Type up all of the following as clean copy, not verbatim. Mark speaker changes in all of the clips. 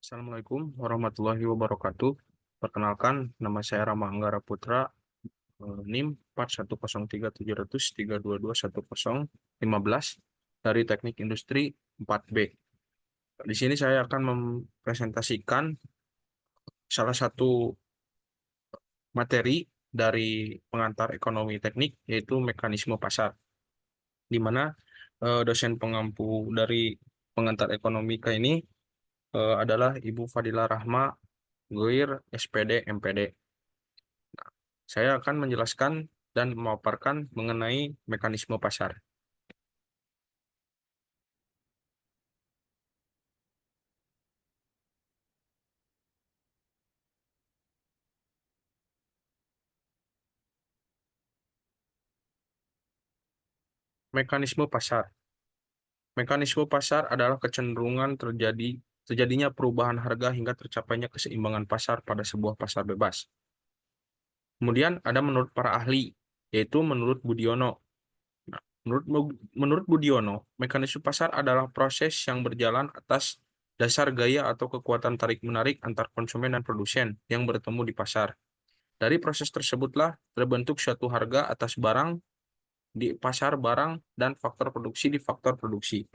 Speaker 1: Assalamualaikum warahmatullahi wabarakatuh. Perkenalkan, nama saya Rama Anggara Putra, NIM 41037003221015 dari Teknik Industri 4B. Di sini saya akan mempresentasikan salah satu materi dari pengantar ekonomi teknik, yaitu mekanisme pasar, di mana dosen pengampu dari pengantar ekonomika ini adalah Ibu Fadila Rahma, Goir, SPD, MPD. Saya akan menjelaskan dan memaparkan mengenai mekanisme pasar. Mekanisme pasar. Mekanisme pasar adalah kecenderungan terjadinya perubahan harga hingga tercapainya keseimbangan pasar pada sebuah pasar bebas. Kemudian ada menurut para ahli, yaitu menurut Budiono. Nah, menurut Budiono, mekanisme pasar adalah proses yang berjalan atas dasar gaya atau kekuatan tarik-menarik antar konsumen dan produsen yang bertemu di pasar. Dari proses tersebutlah terbentuk suatu harga atas barang di pasar barang dan faktor produksi di faktor produksi.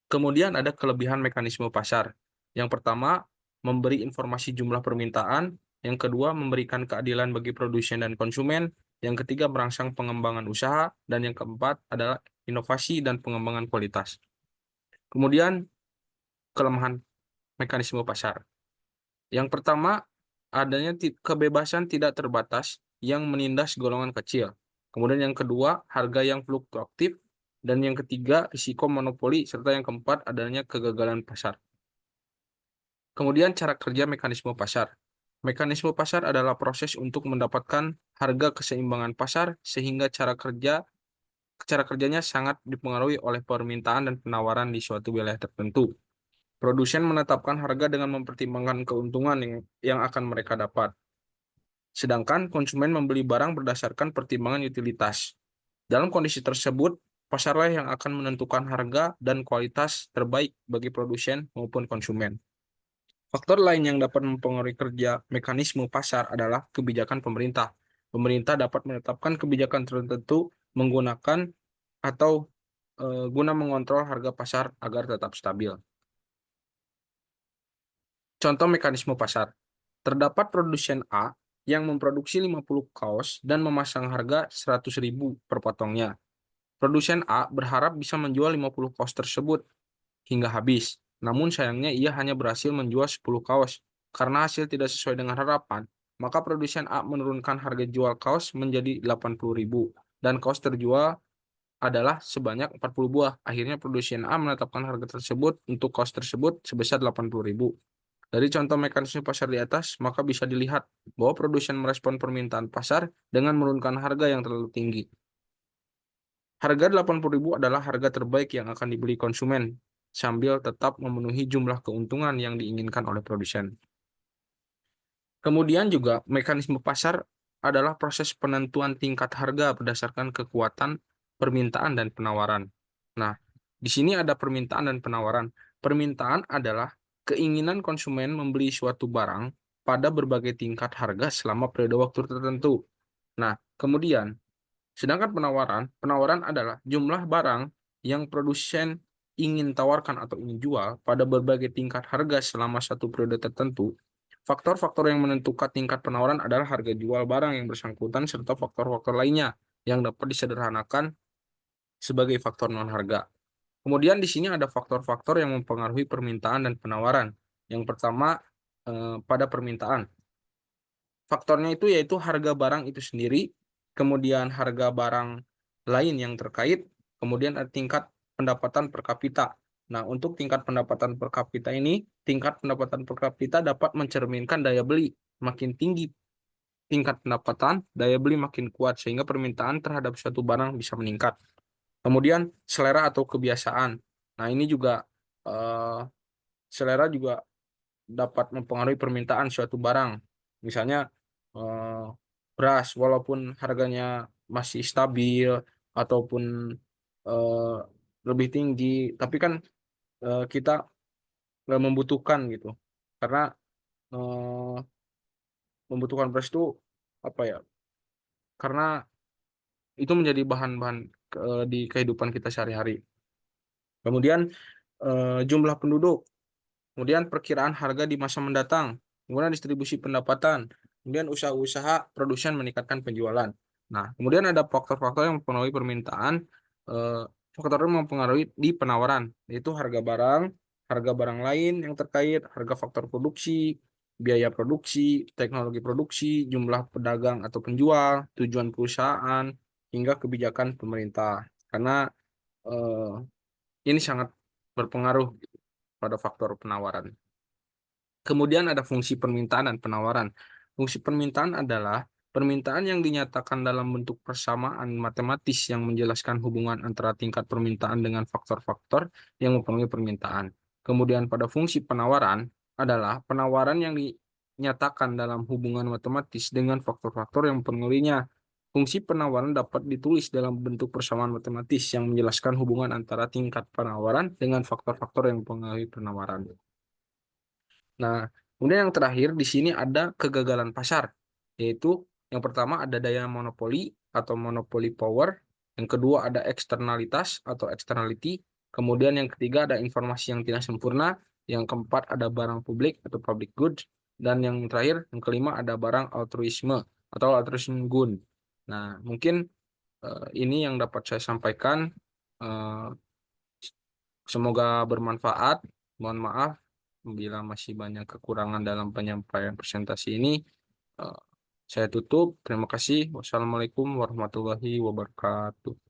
Speaker 1: Kemudian ada kelebihan mekanisme pasar. Yang pertama, memberi informasi jumlah permintaan. Yang kedua, memberikan keadilan bagi produsen dan konsumen. Yang ketiga, merangsang pengembangan usaha. Dan yang keempat adalah inovasi dan pengembangan kualitas. Kemudian, kelemahan mekanisme pasar. Yang pertama, adanya kebebasan tidak terbatas yang menindas golongan kecil. Kemudian yang kedua, harga yang fluktuatif. Dan yang ketiga, risiko monopoli. Serta yang keempat, adanya kegagalan pasar. Kemudian cara kerja mekanisme pasar. Mekanisme pasar adalah proses untuk mendapatkan harga keseimbangan pasar sehingga cara kerjanya sangat dipengaruhi oleh permintaan dan penawaran di suatu wilayah tertentu. Produsen menetapkan harga dengan mempertimbangkan keuntungan yang akan mereka dapat. Sedangkan konsumen membeli barang berdasarkan pertimbangan utilitas. Dalam kondisi tersebut, pasarlah yang akan menentukan harga dan kualitas terbaik bagi produsen maupun konsumen. Faktor lain yang dapat mempengaruhi kerja mekanisme pasar adalah kebijakan pemerintah. Pemerintah dapat menetapkan kebijakan tertentu menggunakan atau guna mengontrol harga pasar agar tetap stabil. Contoh mekanisme pasar. Terdapat produsen A yang memproduksi 50 kaos dan memasang harga 100.000 per potongnya. Produsen A berharap bisa menjual 50 kaos tersebut hingga habis. Namun sayangnya ia hanya berhasil menjual 10 kaos. Karena hasil tidak sesuai dengan harapan, maka produsen A menurunkan harga jual kaos menjadi 80.000 dan kaos terjual adalah sebanyak 40 buah. Akhirnya produsen A menetapkan harga tersebut untuk kaos tersebut sebesar 80.000. Dari contoh mekanisme pasar di atas, maka bisa dilihat bahwa produsen merespon permintaan pasar dengan menurunkan harga yang terlalu tinggi. Harga 80.000 adalah harga terbaik yang akan dibeli konsumen, sambil tetap memenuhi jumlah keuntungan yang diinginkan oleh produsen. Kemudian juga mekanisme pasar adalah proses penentuan tingkat harga berdasarkan kekuatan permintaan dan penawaran. Nah, di sini ada permintaan dan penawaran. Permintaan adalah keinginan konsumen membeli suatu barang pada berbagai tingkat harga selama periode waktu tertentu. Nah, kemudian sedangkan penawaran adalah jumlah barang yang produsen ingin tawarkan atau ingin jual pada berbagai tingkat harga selama satu periode tertentu. Faktor-faktor yang menentukan tingkat penawaran adalah harga jual barang yang bersangkutan serta faktor-faktor lainnya yang dapat disederhanakan sebagai faktor non-harga. Kemudian di sini ada faktor-faktor yang mempengaruhi permintaan dan penawaran. Yang pertama, pada permintaan. Faktornya itu yaitu harga barang itu sendiri, kemudian harga barang lain yang terkait, kemudian ada tingkat pendapatan per kapita. Nah, untuk tingkat pendapatan per kapita ini, tingkat pendapatan per kapita dapat mencerminkan daya beli. Makin tinggi tingkat pendapatan, daya beli makin kuat, sehingga permintaan terhadap suatu barang bisa meningkat. Kemudian, selera atau kebiasaan. Nah, ini juga eh, selera juga dapat mempengaruhi permintaan suatu barang. Misalnya eh, beras, walaupun harganya masih stabil ataupun eh, lebih tinggi, tapi kan kita nggak membutuhkan gitu. Karena eh, membutuhkan beras itu apa ya? Karena itu menjadi bahan-bahan di kehidupan kita sehari-hari. Kemudian jumlah penduduk, kemudian perkiraan harga di masa mendatang, kemudian distribusi pendapatan, kemudian usaha-usaha produsen meningkatkan penjualan. Nah, kemudian ada faktor-faktor yang mempengaruhi permintaan, eh, faktor yang mempengaruhi di penawaran, yaitu harga barang lain yang terkait, harga faktor produksi, biaya produksi, teknologi produksi, jumlah pedagang atau penjual, tujuan perusahaan, hingga kebijakan pemerintah. Karena eh, ini sangat berpengaruh pada faktor penawaran. Kemudian ada fungsi permintaan dan penawaran. Fungsi permintaan adalah permintaan yang dinyatakan dalam bentuk persamaan matematis yang menjelaskan hubungan antara tingkat permintaan dengan faktor-faktor yang mempengaruhi permintaan. Kemudian pada fungsi penawaran adalah penawaran yang dinyatakan dalam hubungan matematis dengan faktor-faktor yang mempengaruhinya. Fungsi penawaran dapat ditulis dalam bentuk persamaan matematis yang menjelaskan hubungan antara tingkat penawaran dengan faktor-faktor yang mempengaruhi penawaran. Nah, kemudian yang terakhir di sini ada kegagalan pasar, yaitu yang pertama ada daya monopoli atau monopoly power, yang kedua ada eksternalitas atau externality, kemudian yang ketiga ada informasi yang tidak sempurna, yang keempat ada barang publik atau public goods, dan yang terakhir, yang kelima ada barang altruisme atau altruism good. Nah, mungkin ini yang dapat saya sampaikan. Eh, Semoga bermanfaat. Mohon maaf bila masih banyak kekurangan dalam penyampaian presentasi ini. Eh, Saya tutup. Terima kasih. Wassalamualaikum warahmatullahi wabarakatuh.